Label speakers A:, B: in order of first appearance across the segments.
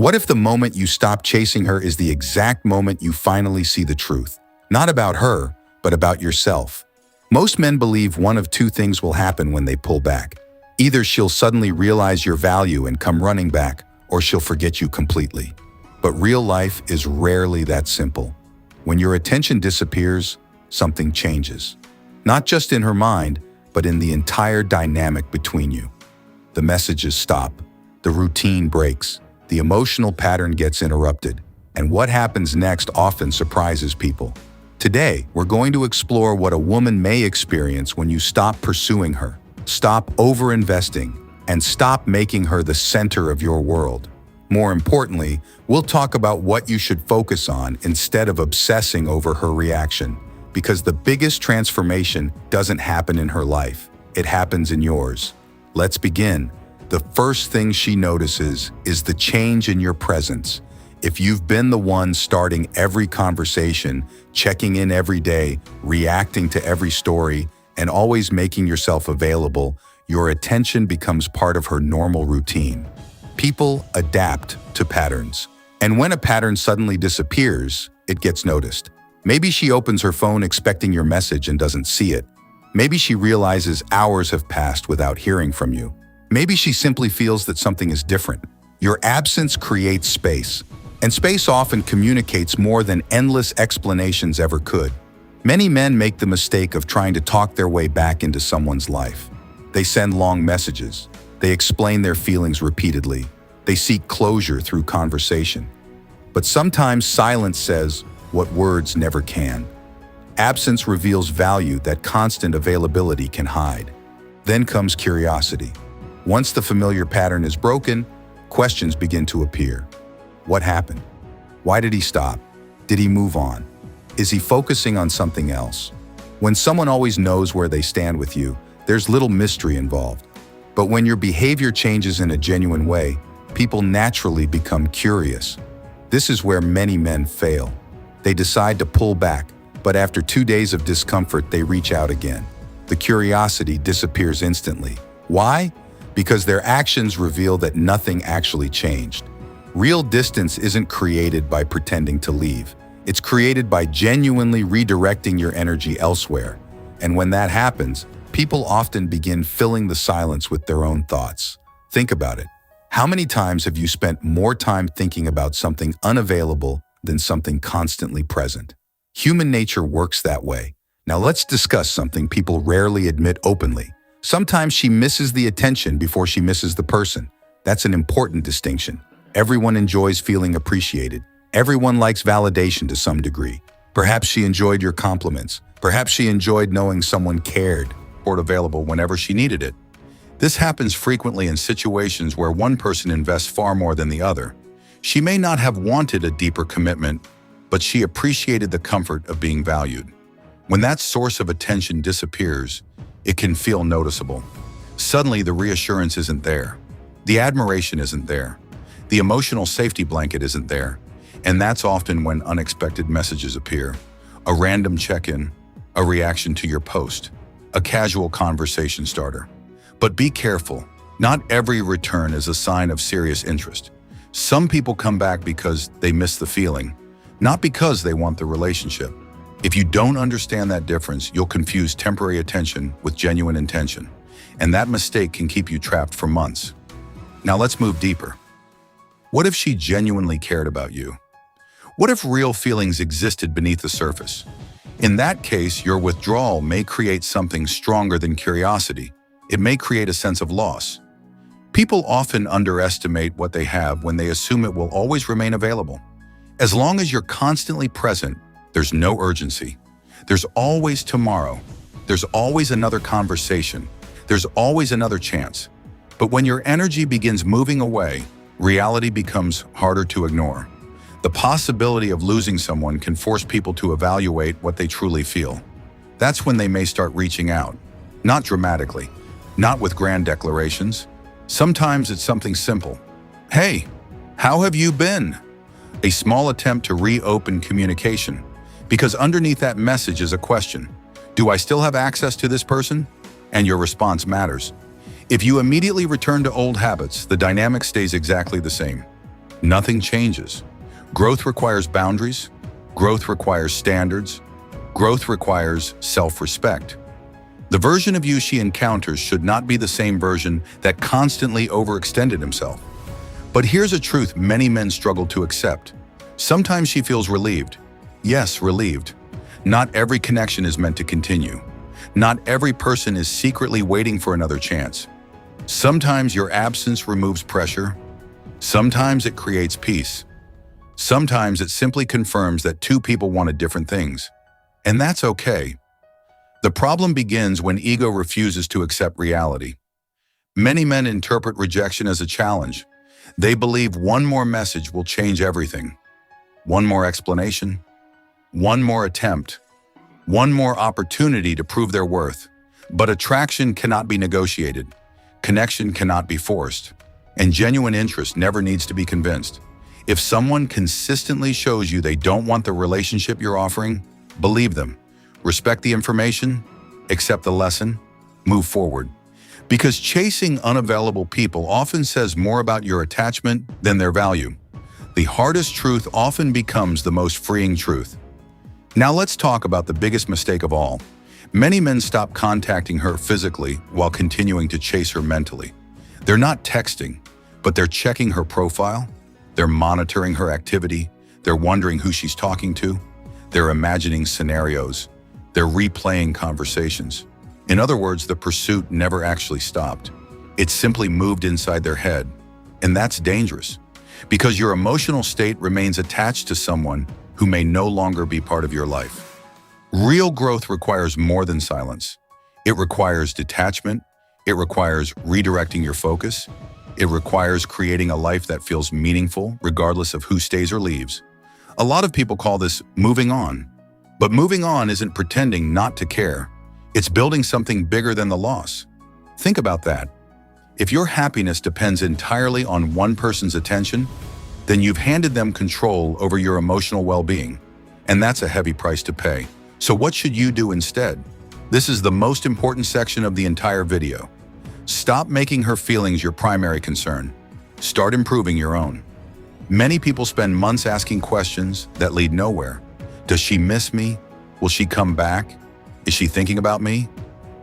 A: What if the moment you stop chasing her is the exact moment you finally see the truth? Not about her, but about yourself. Most men believe one of two things will happen when they pull back. Either she'll suddenly realize your value and come running back, or she'll forget you completely. But real life is rarely that simple. When your attention disappears, something changes. Not just in her mind, but in the entire dynamic between you. The messages stop, the routine breaks, the emotional pattern gets interrupted, and what happens next often surprises people. Today, we're going to explore what a woman may experience when you stop pursuing her, stop over-investing, and stop making her the center of your world. More importantly, we'll talk about what you should focus on instead of obsessing over her reaction, because the biggest transformation doesn't happen in her life, it happens in yours. Let's begin. The first thing she notices is the change in your presence. If you've been the one starting every conversation, checking in every day, reacting to every story, and always making yourself available, your attention becomes part of her normal routine. People adapt to patterns. And when a pattern suddenly disappears, it gets noticed. Maybe she opens her phone expecting your message and doesn't see it. Maybe she realizes hours have passed without hearing from you. Maybe she simply feels that something is different. Your absence creates space, and space often communicates more than endless explanations ever could. Many men make the mistake of trying to talk their way back into someone's life. They send long messages. They explain their feelings repeatedly. They seek closure through conversation. But sometimes silence says what words never can. Absence reveals value that constant availability can hide. Then comes curiosity. Once the familiar pattern is broken, questions begin to appear. What happened? Why did he stop? Did he move on? Is he focusing on something else? When someone always knows where they stand with you, there's little mystery involved. But when your behavior changes in a genuine way, people naturally become curious. This is where many men fail. They decide to pull back, but after 2 days of discomfort, they reach out again. The curiosity disappears instantly. Why? Because their actions reveal that nothing actually changed. Real distance isn't created by pretending to leave. It's created by genuinely redirecting your energy elsewhere. And when that happens, people often begin filling the silence with their own thoughts. Think about it. How many times have you spent more time thinking about something unavailable than something constantly present? Human nature works that way. Now let's discuss something people rarely admit openly. Sometimes she misses the attention before she misses the person. That's an important distinction. Everyone enjoys feeling appreciated. Everyone likes validation to some degree. Perhaps she enjoyed your compliments. Perhaps she enjoyed knowing someone cared or available whenever she needed it. This happens frequently in situations where one person invests far more than the other. She may not have wanted a deeper commitment, but she appreciated the comfort of being valued. When that source of attention disappears, it can feel noticeable. Suddenly, the reassurance isn't there. The admiration isn't there. The emotional safety blanket isn't there. And that's often when unexpected messages appear. A random check-in, a reaction to your post, a casual conversation starter. But be careful. Not every return is a sign of serious interest. Some people come back because they miss the feeling, not because they want the relationship. If you don't understand that difference, you'll confuse temporary attention with genuine intention, and that mistake can keep you trapped for months. Now let's move deeper. What if she genuinely cared about you? What if real feelings existed beneath the surface? In that case, your withdrawal may create something stronger than curiosity. It may create a sense of loss. People often underestimate what they have when they assume it will always remain available. As long as you're constantly present, there's no urgency. There's always tomorrow. There's always another conversation. There's always another chance. But when your energy begins moving away, reality becomes harder to ignore. The possibility of losing someone can force people to evaluate what they truly feel. That's when they may start reaching out. Not dramatically, not with grand declarations. Sometimes it's something simple. Hey, how have you been? A small attempt to reopen communication. Because underneath that message is a question. Do I still have access to this person? And your response matters. If you immediately return to old habits, the dynamic stays exactly the same. Nothing changes. Growth requires boundaries. Growth requires standards. Growth requires self-respect. The version of you she encounters should not be the same version that constantly overextended himself. But here's a truth many men struggle to accept. Sometimes she feels relieved. Yes, relieved. Not every connection is meant to continue. Not every person is secretly waiting for another chance. Sometimes your absence removes pressure. Sometimes it creates peace. Sometimes it simply confirms that two people wanted different things. And that's okay. The problem begins when ego refuses to accept reality. Many men interpret rejection as a challenge. They believe one more message will change everything. One more explanation. One more attempt. One more opportunity to prove their worth. But attraction cannot be negotiated. Connection cannot be forced. And genuine interest never needs to be convinced. If someone consistently shows you they don't want the relationship you're offering, believe them. Respect the information, accept the lesson, move forward. Because chasing unavailable people often says more about your attachment than their value. The hardest truth often becomes the most freeing truth. Now let's talk about the biggest mistake of all. Many men stop contacting her physically while continuing to chase her mentally. They're not texting, but they're checking her profile. They're monitoring her activity. They're wondering who she's talking to. They're imagining scenarios. They're replaying conversations. In other words, the pursuit never actually stopped. It simply moved inside their head. And that's dangerous, because your emotional state remains attached to someone who may no longer be part of your life. Real growth requires more than silence. It requires detachment. It requires redirecting your focus. It requires creating a life that feels meaningful, regardless of who stays or leaves. A lot of people call this moving on. But moving on isn't pretending not to care. It's building something bigger than the loss. Think about that. If your happiness depends entirely on one person's attention, then you've handed them control over your emotional well-being. And that's a heavy price to pay. So what should you do instead? This is the most important section of the entire video. Stop making her feelings your primary concern. Start improving your own. Many people spend months asking questions that lead nowhere. Does she miss me? Will she come back? Is she thinking about me?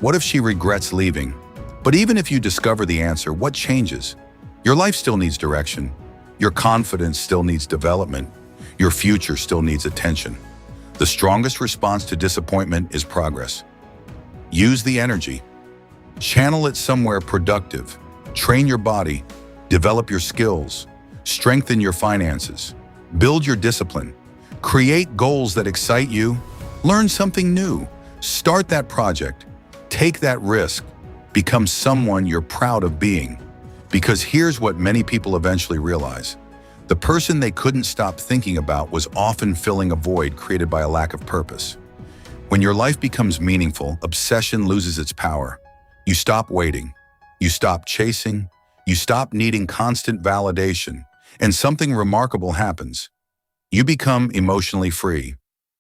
A: What if she regrets leaving? But even if you discover the answer, what changes? Your life still needs direction. Your confidence still needs development. Your future still needs attention. The strongest response to disappointment is progress. Use the energy. Channel it somewhere productive. Train your body. Develop your skills. Strengthen your finances. Build your discipline. Create goals that excite you. Learn something new. Start that project. Take that risk. Become someone you're proud of being. Because here's what many people eventually realize. The person they couldn't stop thinking about was often filling a void created by a lack of purpose. When your life becomes meaningful, obsession loses its power. You stop waiting. You stop chasing. You stop needing constant validation. And something remarkable happens. You become emotionally free.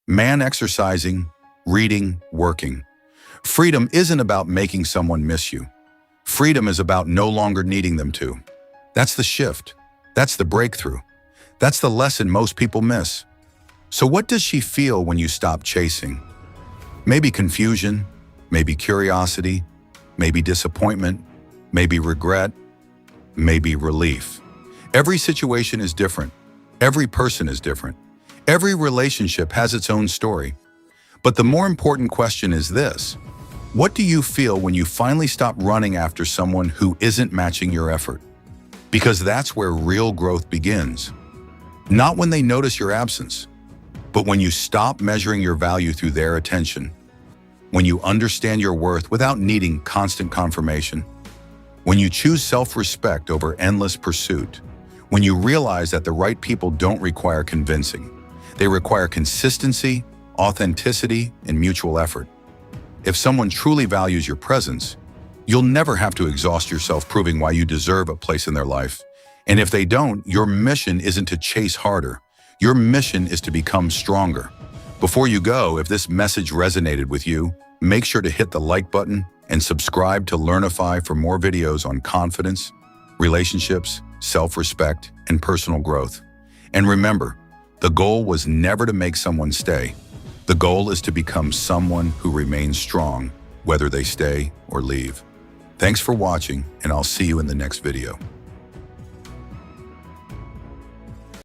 A: Man exercising, reading, working. Freedom isn't about making someone miss you. Freedom is about no longer needing them to. That's the shift. That's the breakthrough. That's the lesson most people miss. So what does she feel when you stop chasing? Maybe confusion, maybe curiosity, maybe disappointment, maybe regret, maybe relief. Every situation is different. Every person is different. Every relationship has its own story. But the more important question is this: what do you feel when you finally stop running after someone who isn't matching your effort? Because that's where real growth begins. Not when they notice your absence, but when you stop measuring your value through their attention. When you understand your worth without needing constant confirmation. When you choose self-respect over endless pursuit. When you realize that the right people don't require convincing. They require consistency, authenticity, and mutual effort. If someone truly values your presence, you'll never have to exhaust yourself proving why you deserve a place in their life. And if they don't, your mission isn't to chase harder. Your mission is to become stronger. Before you go, if this message resonated with you, make sure to hit the like button and subscribe to Learnify for more videos on confidence, relationships, self-respect, and personal growth. And remember, the goal was never to make someone stay. The goal is to become someone who remains strong, whether they stay or leave. Thanks for watching, and I'll see you in the next video.